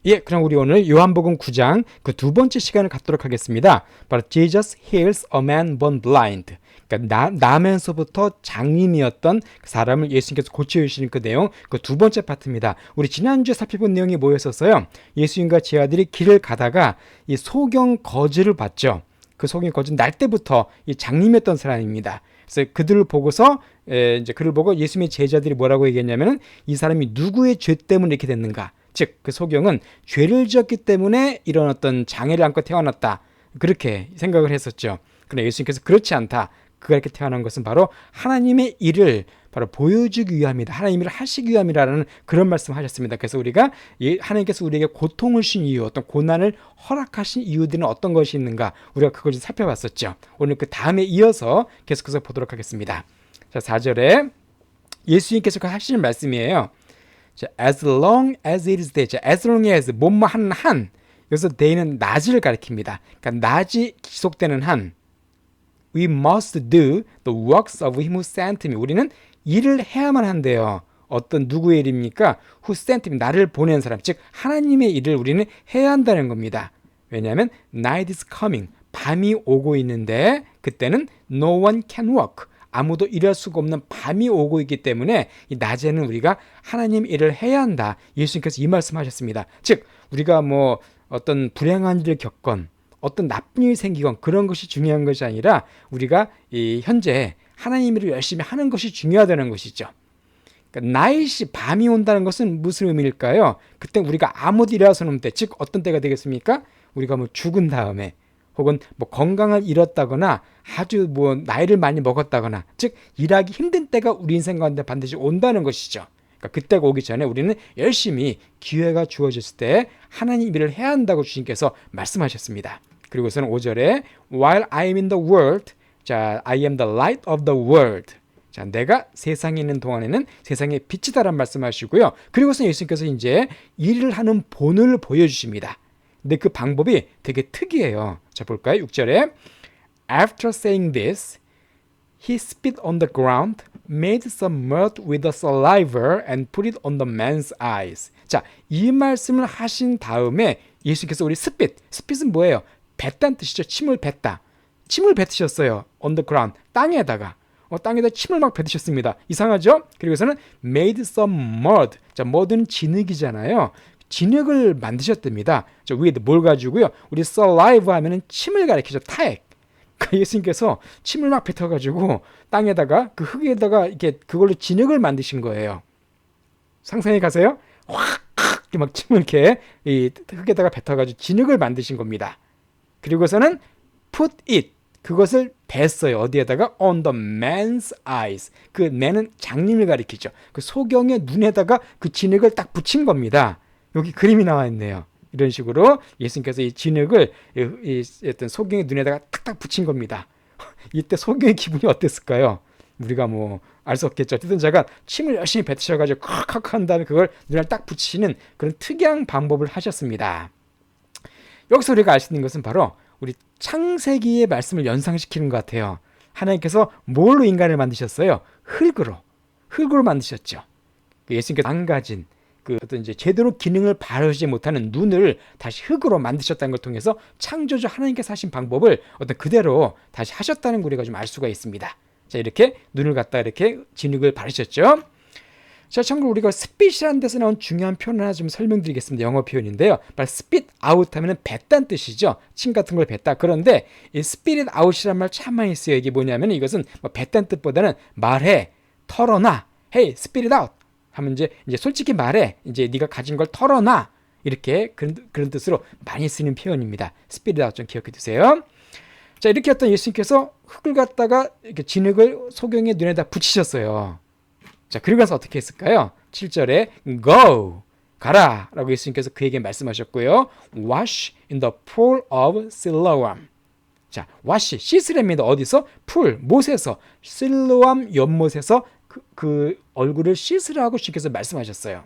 예, 그럼 우리 오늘 요한복음 9장 그 두 번째 시간을 갖도록 하겠습니다. 바로 Jesus heals a man born blind. 그러니까 나면서부터 장님이었던 그 사람을 예수님께서 고쳐주시는 그 내용, 그 두 번째 파트입니다. 우리 지난주에 살펴본 내용이 뭐였었어요? 예수님과 제 아들이 길을 가다가 이 소경 거지를 봤죠. 그 소경 거지는 날 때부터 이 장님이었던 사람입니다. 그래서 그들을 보고서 이제 그를 보고 예수님의 제자들이 뭐라고 얘기했냐면은 이 사람이 누구의 죄 때문에 이렇게 됐는가? 즉, 그 소경은 죄를 지었기 때문에 이런 어떤 장애를 안고 태어났다. 그렇게 생각을 했었죠. 그러나 예수님께서 그렇지 않다. 그가 이렇게 태어난 것은 바로 하나님의 일을 바로 보여주기 위함이다. 하나님의 일을 하시기 위함이라는 그런 말씀을 하셨습니다. 그래서 우리가 하나님께서 우리에게 고통을 주신 이유, 어떤 고난을 허락하신 이유들은 어떤 것이 있는가, 우리가 그걸 좀 살펴봤었죠. 오늘 그 다음에 이어서 계속해서 보도록 하겠습니다. 자, 4절에 예수님께서 하시는 말씀이에요. 자, as long as it is day. 자, as long as 뭐뭐한 한. 여기서 day는 낮을 가리킵니다. 그러니까 낮이 지속되는 한. We must do the works of him who sent me. 우리는 일을 해야만 한대요. 어떤 누구의 일입니까? Who sent me. 나를 보낸 사람. 즉 하나님의 일을 우리는 해야 한다는 겁니다. 왜냐하면 night is coming. 밤이 오고 있는데 그때는 no one can work. 아무도 일할 수가 없는 밤이 오고 있기 때문에 이 낮에는 우리가 하나님 일을 해야 한다. 예수님께서 이 말씀하셨습니다. 즉 우리가 뭐 어떤 불행한 일을 겪건 어떤 나쁜 일이 생기건 그런 것이 중요한 것이 아니라 우리가 이 현재 하나님 일을 열심히 하는 것이 중요하다는 것이죠. 그러니까 나잇이 밤이 온다는 것은 무슨 의미일까요? 그때 우리가 아무도 일할 수 없는 때, 즉 어떤 때가 되겠습니까? 우리가 뭐 죽은 다음에 혹은 뭐 건강을 잃었다거나 아주 뭐 나이를 많이 먹었다거나 즉 일하기 힘든 때가 우리 인생 가운데 반드시 온다는 것이죠. 그러니까 그때가 오기 전에 우리는 열심히 기회가 주어졌을 때 하나님 일을 해야 한다고 주님께서 말씀하셨습니다. 그리고서는 5절에 While I am in the world, 자, I am the light of the world. 자, 내가 세상에 있는 동안에는 세상의 빛이다라는 말씀하시고요. 그리고서 예수님께서 이제 일을 하는 본을 보여주십니다. 근데 그 방법이 되게 특이해요. 자, 볼까요? 6절에 After saying this, he spit on the ground, made some mud with the saliva and put it on the man's eyes. 자, 이 말씀을 하신 다음에 예수께서 우리 스핏은 뭐예요? 뱉다는 뜻이죠. 침을 뱉다. 침을 뱉으셨어요. on the ground, 땅에다가. 땅에다 침을 막 뱉으셨습니다. 이상하죠? 그리고서는 made some mud. 자, mud는 진흙이잖아요. 진흙을 만드셨답니다. 자, 위에 뭘 가지고요? 우리 saliva 하면은 침을 가리키죠. 타액. 그러니까 예수님께서 침을 막 뱉어가지고 땅에다가 그 흙에다가 이렇게 그걸로 진흙을 만드신 거예요. 상상해 가세요? 확 이렇게 막 침을 이렇게 이 흙에다가 뱉어가지고 진흙을 만드신 겁니다. 그리고서는 put it. 그것을 뱉어요. 어디에다가? on the man's eyes. 그 man은 장님을 가리키죠. 그 소경의 눈에다가 그 진흙을 딱 붙인 겁니다. 여기 그림이 나와 있네요. 이런 식으로 예수님께서 이 진흙을 이 어떤 소경의 눈에다가 탁탁 붙인 겁니다. 이때 소경의 기분이 어땠을까요? 우리가 뭐 알 수 없겠죠. 어쨌든 제가 침을 열심히 뱉으셔가지고 칵칵 한 다음에 그걸 눈에 딱 붙이는 그런 특이한 방법을 하셨습니다. 여기서 우리가 알 수 있는 것은 바로 우리 창세기의 말씀을 연상시키는 것 같아요. 하나님께서 뭘로 인간을 만드셨어요? 흙으로 만드셨죠. 예수님께서 망가진 그 어떤 이제 제대로 기능을 발휘하지 못하는 눈을 다시 흙으로 만드셨다는 걸 통해서 창조주 하나님께서 하신 방법을 어떤 그대로 다시 하셨다는 걸 우리가 좀 알 수가 있습니다. 자, 이렇게 눈을 갖다 이렇게 진흙을 바르셨죠. 자, 참고로 우리가 spit이라는 데서 나온 중요한 표현 하나 좀 설명드리겠습니다. 영어 표현인데요. 바로 spit out 하면은 뱉다는 뜻이죠. 침 같은 걸 뱉다. 그런데 이 spit it out이라는 말 참 많이 써요. 이게 뭐냐면 이것은 뭐 뱉다는 뜻보다는 말해, 털어놔. Hey, spit it out. 하면 이제 솔직히 말해. 이제 네가 가진 걸 털어놔. 이렇게 그런 뜻으로 많이 쓰는 표현입니다. spit it out 좀 기억해 두세요. 자, 이렇게 했던 예수님께서 흙을 갖다가 이렇게 진흙을 소경의 눈에다 붙이셨어요. 자, 그리고 나서 어떻게 했을까요? 7절에 go, 가라 라고 예수님께서 그에게 말씀하셨고요. wash in the pool of Siloam. 자, wash, 씻으랍니다. 어디서? 풀, 못에서, 실로암 연못에서 그 얼굴을 씻으라고 주께서 말씀하셨어요.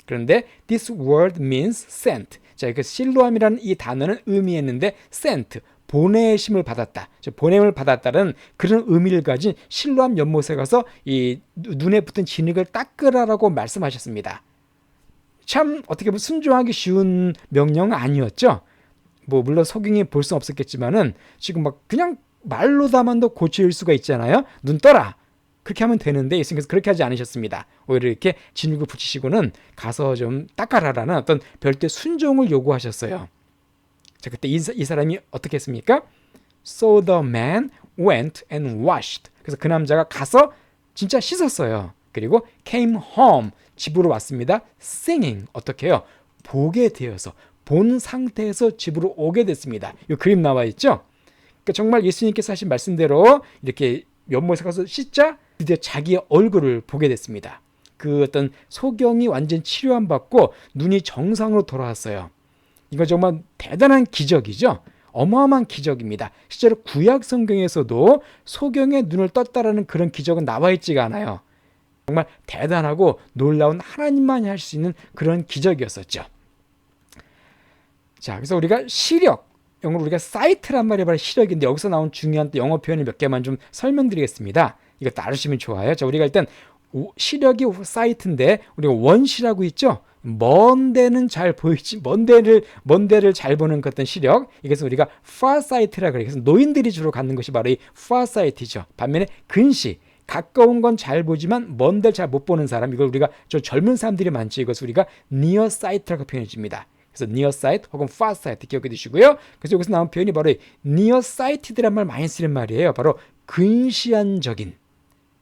그런데 this word means sent. 자, 그 실로암이라는 이 단어는 의미했는데 sent, 보내심을 받았다. 보냄을 받았다는 그런 의미를 가진 실로암 연못에 가서 이 눈에 붙은 진흙을 닦으라라고 말씀하셨습니다. 참 어떻게 보면 순종하기 쉬운 명령은 아니었죠. 뭐 물론 소경이 볼 수는 없었겠지만은 지금 막 그냥 말로 담아도 고칠 수가 있잖아요. 눈 떠라. 그렇게 하면 되는데 예수님께서 그렇게 하지 않으셨습니다. 오히려 이렇게 진흙을 붙이시고는 가서 좀 닦아라라는 어떤 별도의 순종을 요구하셨어요. 자, 그때 이 사람이 어떻게 했습니까? So the man went and washed. 그래서 그 남자가 가서 진짜 씻었어요. 그리고 came home. 집으로 왔습니다. Singing. 어떻게 해요? 보게 되어서 본 상태에서 집으로 오게 됐습니다. 이 그림 나와 있죠? 그러니까 정말 예수님께서 하신 말씀대로 이렇게 연못에 가서 씻자 드디어 자기의 얼굴을 보게 됐습니다. 그 어떤 소경이 완전 치료함 받고 눈이 정상으로 돌아왔어요. 이거 정말 대단한 기적이죠. 어마어마한 기적입니다. 실제로 구약 성경에서도 소경의 눈을 떴다라는 그런 기적은 나와 있지가 않아요. 정말 대단하고 놀라운 하나님만이 할 수 있는 그런 기적이었었죠. 자, 그래서 우리가 시력, 영어로 우리가 사이트란 말이 바로 시력인데 여기서 나온 중요한 영어 표현을 몇 개만 좀 설명드리겠습니다. 이거 따르시면 좋아요. 자, 우리가 일단 시력이 사이트인데 우리가 원시라고 있죠. 먼 데는 잘 보이지 먼 데를 잘 보는 어떤 시력, 이것은 우리가 farsight라 그래요. 그래서 노인들이 주로 갖는 것이 바로 이 farsight이죠. 반면에 근시, 가까운 건 잘 보지만 먼 데를 잘 못 보는 사람, 이걸 우리가 좀 젊은 사람들이 많죠. 이것을 우리가 nearsight라고 표현해 줍니다. 그래서 nearsight 혹은 farsight 기억해 두시고요. 그래서 여기서 나온 표현이 바로 nearsighted란 말 많이 쓰는 말이에요. 바로 근시안적인,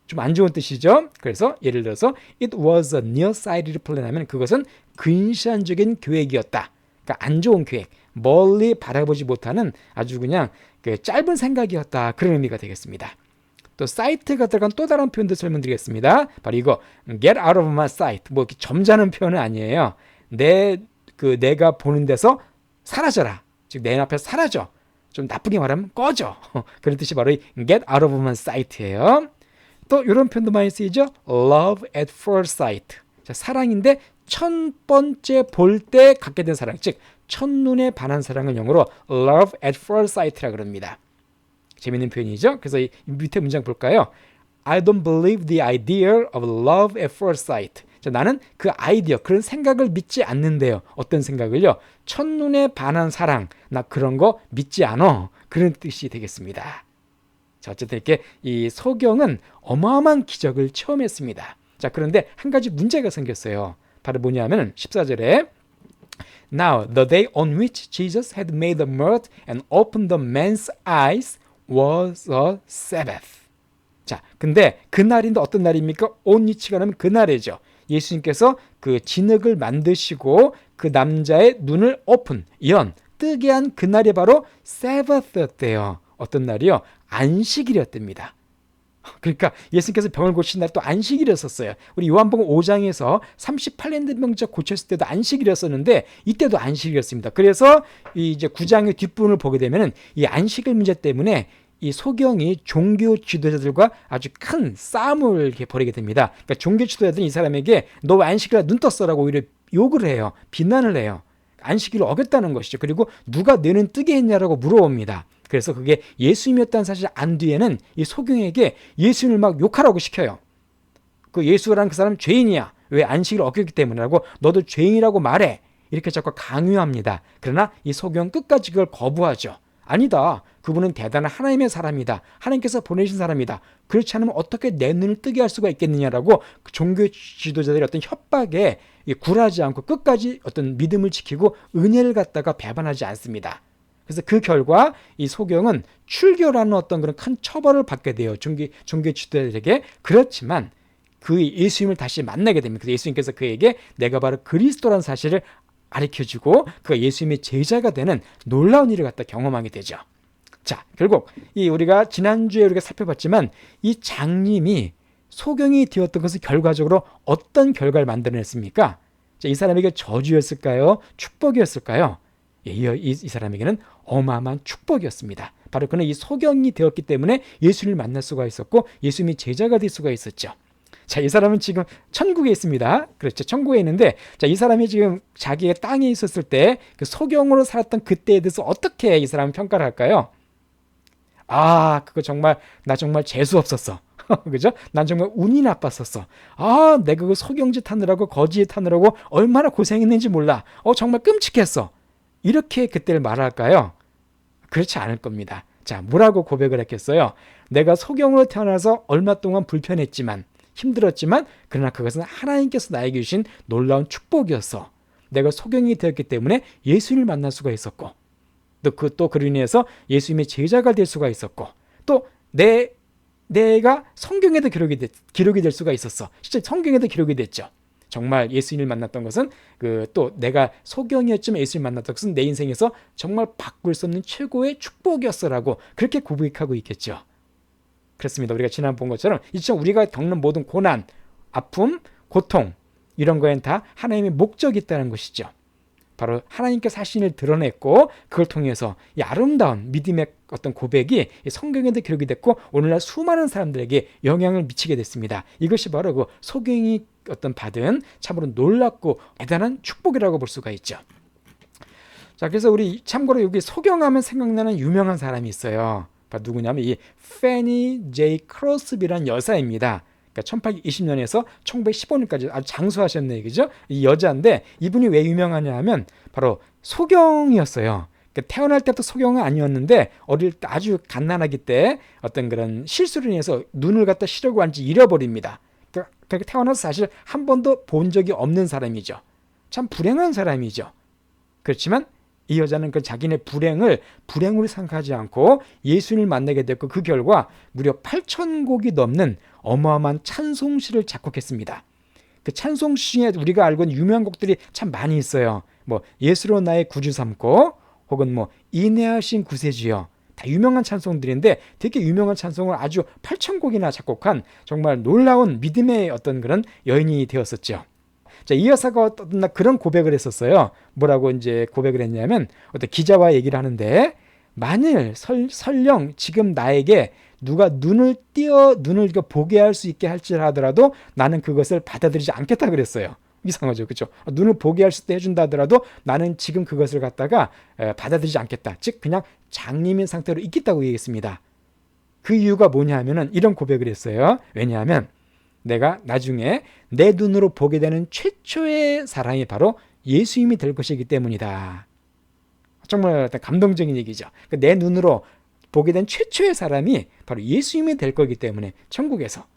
좀 안 좋은 뜻이죠. 그래서 예를 들어서 it was a nearsighted plan 하면 그것은 근시안적인 계획이었다. 그러니까 안 좋은 계획, 멀리 바라보지 못하는 아주 그냥 그 짧은 생각이었다. 그런 의미가 되겠습니다. 또 sight가 들어간 또 다른 표현도 설명드리겠습니다. 바로 이거 get out of my sight. 뭐 이렇게 점잖은 표현은 아니에요. 내가 보는 데서 사라져라. 즉 내 앞에서 사라져. 좀 나쁘게 말하면 꺼져. 그런 뜻이 바로 이 get out of my sight예요. 또 이런 표현도 많이 쓰이죠. love at first sight. 자, 사랑인데 첫 번째 볼 때 갖게 된 사랑, 즉 첫눈에 반한 사랑을 영어로 love at first sight라고 그럽니다. 재밌는 표현이죠. 그래서 이 밑에 문장 볼까요? I don't believe the idea of love at first sight. 자, 나는 그 아이디어, 그런 생각을 믿지 않는데요. 어떤 생각을요? 첫눈에 반한 사랑, 나 그런 거 믿지 않어. 그런 뜻이 되겠습니다. 자, 어쨌든 이렇게 이 소경은 어마어마한 기적을 체험했습니다. 자, 그런데 한 가지 문제가 생겼어요. 바로 뭐냐면 14절에 Now the day on which Jesus had made the mud and opened the man's eyes was a Sabbath. 자, 근데 그날인데 어떤 날입니까? on which가 하면 그날이죠. 예수님께서 그 진흙을 만드시고 그 남자의 눈을 뜨게 한 그날이 바로 Sabbath였대요. 어떤 날이요? 안식일이었답니다. 그러니까 예수님께서 병을 고친 날 또 안식일이었어요. 우리 요한복음 5장에서 38년 된 병자 고쳤을 때도 안식일이었었는데 이때도 안식일이었습니다. 그래서 이제 9장의 뒷부분을 보게 되면은 이 안식일 문제 때문에 이 소경이 종교 지도자들과 아주 큰 싸움을 이렇게 벌이게 됩니다. 그러니까 종교 지도자들이 이 사람에게 너 왜 안식일에 눈 떴어라고 오히려 욕을 해요. 비난을 해요. 안식일을 어겼다는 것이죠. 그리고 누가 내 눈 뜨게 했냐라고 물어봅니다. 그래서 그게 예수님이었다는 사실을 안 뒤에는 이 소경에게 예수님을 막 욕하라고 시켜요. 그 예수라는 그 사람은 죄인이야. 왜 안식일을 어겼기 때문이라고 너도 죄인이라고 말해. 이렇게 자꾸 강요합니다. 그러나 이 소경 끝까지 그걸 거부하죠. 아니다. 그분은 대단한 하나님의 사람이다. 하나님께서 보내신 사람이다. 그렇지 않으면 어떻게 내 눈을 뜨게 할 수가 있겠느냐라고 그 종교 지도자들의 어떤 협박에 굴하지 않고 끝까지 어떤 믿음을 지키고 은혜를 갖다가 배반하지 않습니다. 그래서 그 결과 이 소경은 출교라는 어떤 그런 큰 처벌을 받게 돼요. 종교 지도자들에게. 그렇지만 그 예수님을 다시 만나게 됩니다. 그래서 예수님께서 그에게 내가 바로 그리스도라는 사실을 가르쳐주고 그가 예수님의 제자가 되는 놀라운 일을 갖다 경험하게 되죠. 자, 결국 우리가 지난주에 우리가 살펴봤지만 이 장님이 소경이 되었던 것은 결과적으로 어떤 결과를 만들어냈습니까? 자, 이 사람에게 저주였을까요? 축복이었을까요? 이 사람에게는 어마어마한 축복이었습니다. 바로 그는 이 소경이 되었기 때문에 예수님을 만날 수가 있었고 예수님이 제자가 될 수가 있었죠. 자, 이 사람은 지금 천국에 있습니다. 그렇죠. 천국에 있는데, 자, 이 사람이 지금 자기의 땅에 있었을 때 그 소경으로 살았던 그때에 대해서 어떻게 이 사람은 평가를 할까요? 아, 그거 정말 나 정말 재수 없었어. 그죠? 난 정말 운이 나빴었어. 아, 내가 그 속영짓 하느라고 거짓 하느라고 얼마나 고생했는지 몰라. 정말 끔찍했어. 이렇게 그때를 말할까요? 그렇지 않을 겁니다. 자, 뭐라고 고백을 했겠어요? 내가 소경으로 태어나서 얼마 동안 불편했지만, 힘들었지만, 그러나 그것은 하나님께서 나에게 주신 놀라운 축복이었어. 내가 소경이 되었기 때문에 예수님을 만날 수가 있었고, 또 그로 인해서 예수님의 제자가 될 수가 있었고, 또 내가 성경에도 기록이 될 수가 있었어. 실제 성경에도 기록이 됐죠. 정말 예수님을 만났던 것은 또 내가 소경이었지만 예수님을 만났던 것은 내 인생에서 정말 바꿀 수 없는 최고의 축복이었어라고 그렇게 고백하고 있겠죠. 그렇습니다. 우리가 지난 본 것처럼 이제 우리가 겪는 모든 고난, 아픔, 고통 이런 거엔 다 하나님의 목적이 있다는 것이죠. 바로 하나님께서 자신을 드러냈고 그걸 통해서 이 아름다운 믿음의 어떤 고백이 성경에도 기록이 됐고 오늘날 수많은 사람들에게 영향을 미치게 됐습니다. 이것이 바로 그 소경이 받은 참으로 놀랍고 대단한 축복이라고 볼 수가 있죠. 자, 그래서 우리 참고로 여기 소경하면 생각나는 유명한 사람이 있어요. 누구냐면 이 페니 제이 크로스비라는 여사입니다. 1820년에서 1915년까지 아주 장수하셨네, 그죠? 이 여자인데 이분이 왜 유명하냐 하면 바로 소경이었어요. 태어날 때부터 소경은 아니었는데 어릴 때 아주 갓난아기 때 어떤 그런 실수로 인해서 눈을 갖다 시려고 한지 잃어버립니다. 그러니까 태어나서 사실 한 번도 본 적이 없는 사람이죠. 참 불행한 사람이죠. 그렇지만 이 여자는 그 자기네 불행으로 생각하지 않고 예수님을 만나게 됐고 그 결과 무려 8,000곡이 넘는 어마어마한 찬송시를 작곡했습니다. 그 찬송시 중에 우리가 알고 있는 유명한 곡들이 참 많이 있어요. 예수로 나의 구주 삼고 혹은 인내하신 구세주여, 다 유명한 찬송들인데 되게 유명한 찬송을 아주 8,000곡이나 작곡한 정말 놀라운 믿음의 어떤 그런 여인이 되었었죠. 자, 이 여사가 어떤 날 그런 고백을 했었어요. 뭐라고 이제 고백을 했냐면 어떤 기자와 얘기를 하는데 만일 설령 지금 나에게 누가 눈을 보게 할 수 있게 할지라도 나는 그것을 받아들이지 않겠다 그랬어요. 이상하죠, 그렇죠? 눈을 보게 할 수 있게 해준다 하더라도 나는 지금 그것을 갖다가 받아들이지 않겠다. 즉 그냥 장님인 상태로 있겠다고 얘기했습니다. 그 이유가 뭐냐 하면은 이런 고백을 했어요. 왜냐하면 내가 나중에 내 눈으로 보게 되는 최초의 사랑이 바로 예수님이 될 것이기 때문이다. 정말 감동적인 얘기죠. 내 눈으로 보게 된 최초의 사람이 바로 예수님이 될 거기 때문에 천국에서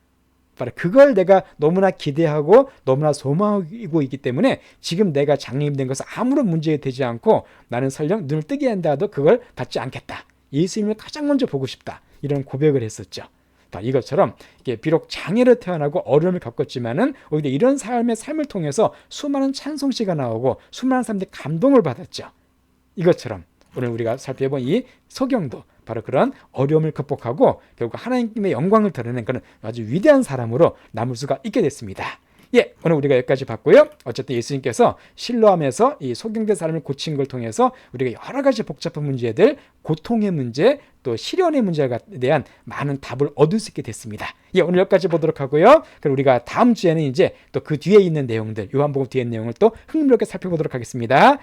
바로 그걸 내가 너무나 기대하고 너무나 소망하고 있기 때문에 지금 내가 장님이 된 것은 아무런 문제가 되지 않고 나는 설령 눈을 뜨게 한다 해도 그걸 받지 않겠다. 예수님을 가장 먼저 보고 싶다. 이런 고백을 했었죠. 이것처럼 비록 장애로 태어나고 어려움을 겪었지만은 오히려 이런 삶을 통해서 수많은 찬송시가 나오고 수많은 사람들이 감동을 받았죠. 이것처럼 오늘 우리가 살펴본 이 소경도 바로 그런 어려움을 극복하고 결국 하나님의 영광을 드러낸 그런 아주 위대한 사람으로 남을 수가 있게 됐습니다. 오늘 우리가 여기까지 봤고요. 어쨌든 예수님께서 실로암에서 이 소경된 사람을 고친 걸 통해서 우리가 여러 가지 복잡한 문제들, 고통의 문제, 또 시련의 문제에 대한 많은 답을 얻을 수 있게 됐습니다. 오늘 여기까지 보도록 하고요. 그럼 우리가 다음 주에는 이제 또 그 뒤에 있는 내용들, 요한복음 뒤에 있는 내용을 또 흥미롭게 살펴보도록 하겠습니다.